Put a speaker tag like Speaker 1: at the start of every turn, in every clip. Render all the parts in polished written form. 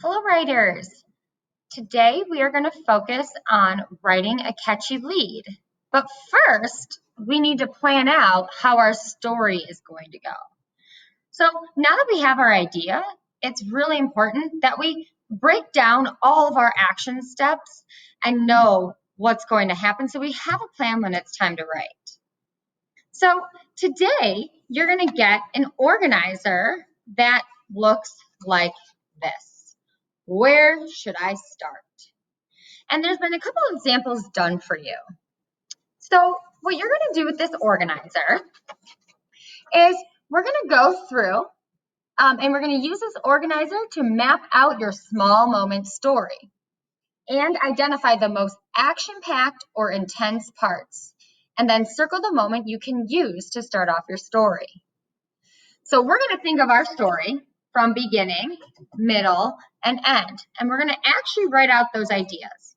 Speaker 1: Hello, writers. Today we are going to focus on writing a catchy lead. But first, we need to plan out how our story is going to go. So now that we have our idea, it's really important that we break down all of our action steps and know what's going to happen so we have a plan when it's time to write. So today, you're going to get an organizer that looks like this. Where should I start? And there's been a couple of examples done for you. So what you're going to do with this organizer is we're going to go through and we're going to use this organizer to map out your small moment story and identify the most action-packed or intense parts, and then circle the moment you can use to start off your story. So we're going to think of our story from beginning, middle, and end, and we're going to actually write out those ideas.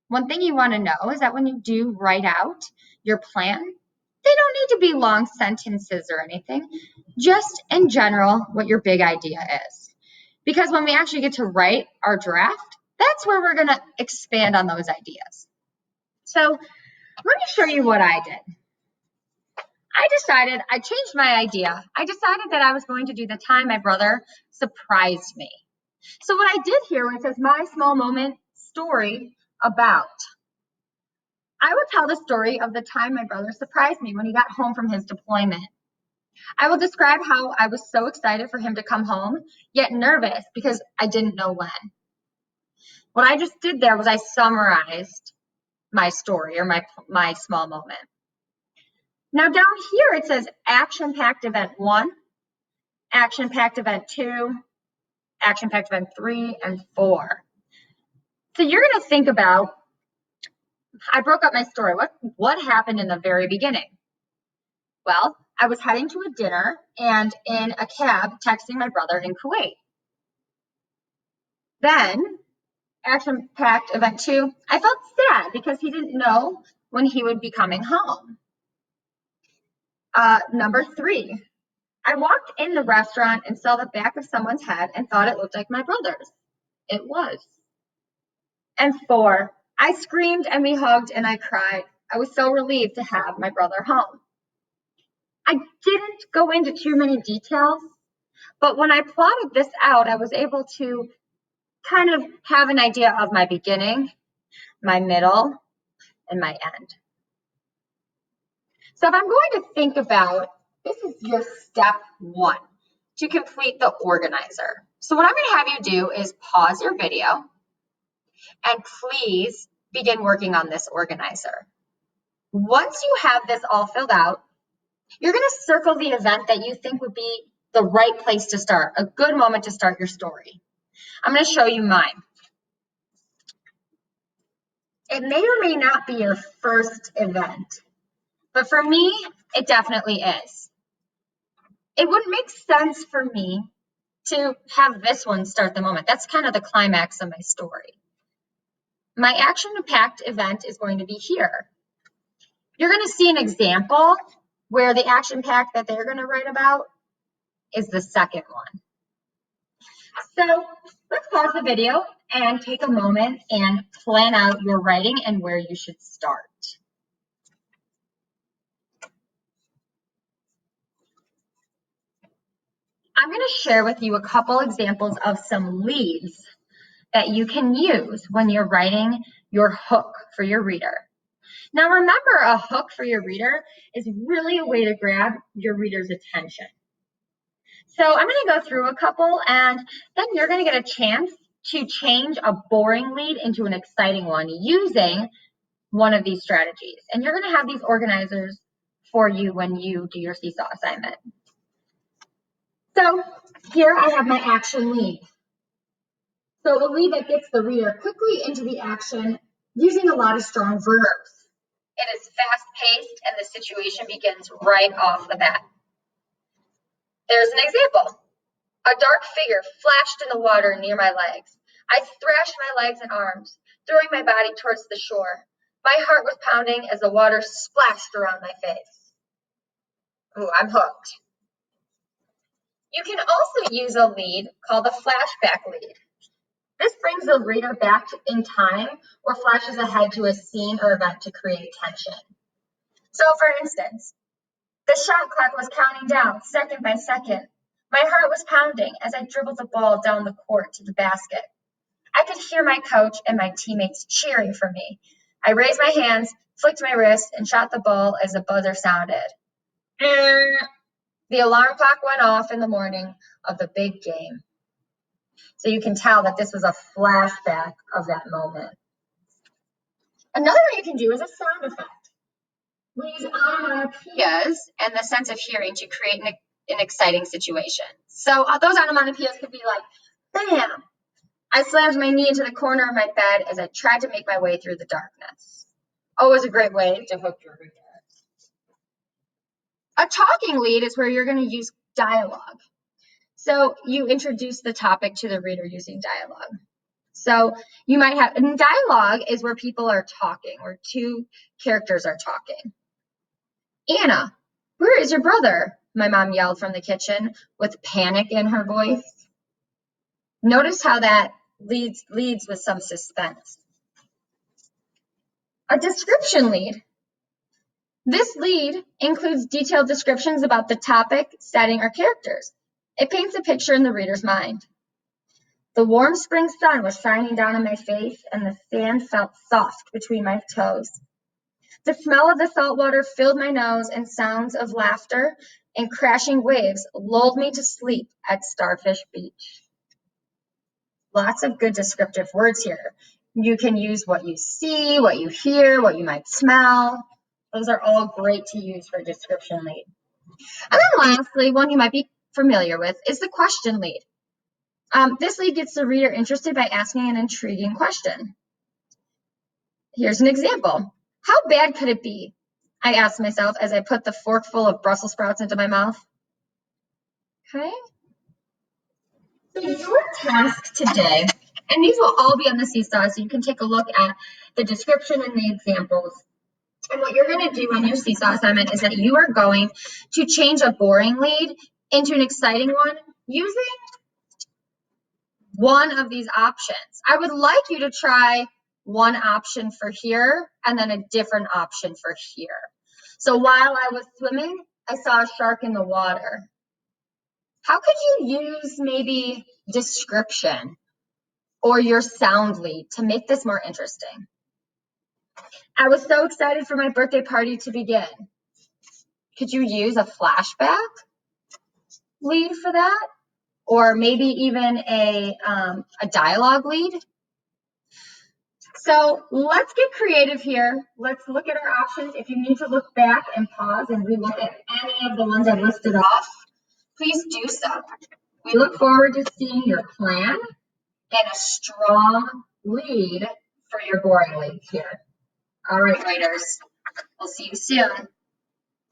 Speaker 1: One thing you want to know is that when you do write out your plan, they don't need to be long sentences or anything, just in general what your big idea is. Because when we actually get to write our draft, that's where we're going to expand on those ideas. So let me show you what I did. I changed my idea. I decided that I was going to do the time my brother surprised me. So what I did here was says my small moment story about. I will tell the story of the time my brother surprised me when he got home from his deployment. I will describe how I was so excited for him to come home, yet nervous because I didn't know when. What I just did there was I summarized my story or my small moment. Now down here it says action-packed event 1, action-packed event 2, action-packed event 3, and 4. So you're going to think about, I broke up my story. What happened in the very beginning? Well, I was heading to a dinner and in a cab texting my brother in Kuwait. Then, action-packed event 2, I felt sad because he didn't know when he would be coming home. Number 3, I walked in the restaurant and saw the back of someone's head and thought it looked like my brother's. It was. And 4, I screamed and we hugged and I cried. I was so relieved to have my brother home. I didn't go into too many details, but when I plotted this out, I was able to kind of have an idea of my beginning, my middle, and my end. So if I'm going to think about, this is your step 1 to complete the organizer. So what I'm going to have you do is pause your video and please begin working on this organizer. Once you have this all filled out, you're going to circle the event that you think would be the right place to start, a good moment to start your story. I'm going to show you mine. It may or may not be your first event, but for me, it definitely is. It wouldn't make sense for me to have this one start the moment. That's kind of the climax of my story. My action-packed event is going to be here. You're going to see an example where the action-packed that they're going to write about is the second one. So let's pause the video and take a moment and plan out your writing and where you should start. I'm going to share with you a couple examples of some leads that you can use when you're writing your hook for your reader. Now remember, a hook for your reader is really a way to grab your reader's attention. So I'm going to go through a couple and then you're going to get a chance to change a boring lead into an exciting one using one of these strategies. And you're going to have these organizers for you when you do your Seesaw assignment. So here I have my action lead. So the lead that gets the reader quickly into the action using a lot of strong verbs. It is fast-paced and the situation begins right off the bat. There's an example. A dark figure flashed in the water near my legs. I thrashed my legs and arms, throwing my body towards the shore. My heart was pounding as the water splashed around my face. Ooh, I'm hooked. You can also use a lead called a flashback lead. This brings the reader back in time or flashes ahead to a scene or event to create tension. So, for instance, the shot clock was counting down second by second. My heart was pounding as I dribbled the ball down the court to the basket. I could hear my coach and my teammates cheering for me. I raised my hands, flicked my wrist, and shot the ball as the buzzer sounded. The alarm clock went off in the morning of the big game. So you can tell that this was a flashback of that moment. Another way you can do is a sound effect. We use onomatopoeias and the sense of hearing to create an exciting situation. So those onomatopoeias could be like, bam! I slammed my knee into the corner of my bed as I tried to make my way through the darkness. Always a great way to hook your reader. A talking lead is where you're going to use dialogue. So you introduce the topic to the reader using dialogue. So you might have, and dialogue is where people are talking, where two characters are talking. Anna, where is your brother? My mom yelled from the kitchen with panic in her voice. Notice how that leads with some suspense. A description lead. This lead includes detailed descriptions about the topic, setting, or characters. It paints a picture in the reader's mind. The warm spring sun was shining down on my face, and the sand felt soft between my toes. The smell of the salt water filled my nose, and sounds of laughter and crashing waves lulled me to sleep at Starfish Beach. Lots of good descriptive words here. You can use what you see, what you hear, what you might smell. Those are all great to use for a description lead. And then lastly, one you might be familiar with is the question lead. This lead gets the reader interested by asking an intriguing question. Here's an example. How bad could it be? I asked myself as I put the fork full of Brussels sprouts into my mouth. Okay. So your task today, and these will all be on the Seesaw, so you can take a look at the description and the examples. And what you're going to do on your Seesaw assignment is that you are going to change a boring lead into an exciting one using one of these options. I would like you to try one option for here and then a different option for here. So while I was swimming, I saw a shark in the water. How could you use maybe description or your sound lead to make this more interesting? I was so excited for my birthday party to begin. Could you use a flashback lead for that? Or maybe even a dialogue lead? So let's get creative here. Let's look at our options. If you need to look back and pause and relook at any of the ones I listed off, please do so. We look forward to seeing your plan and a strong lead for your boring leads here. All right, writers, we'll see you soon.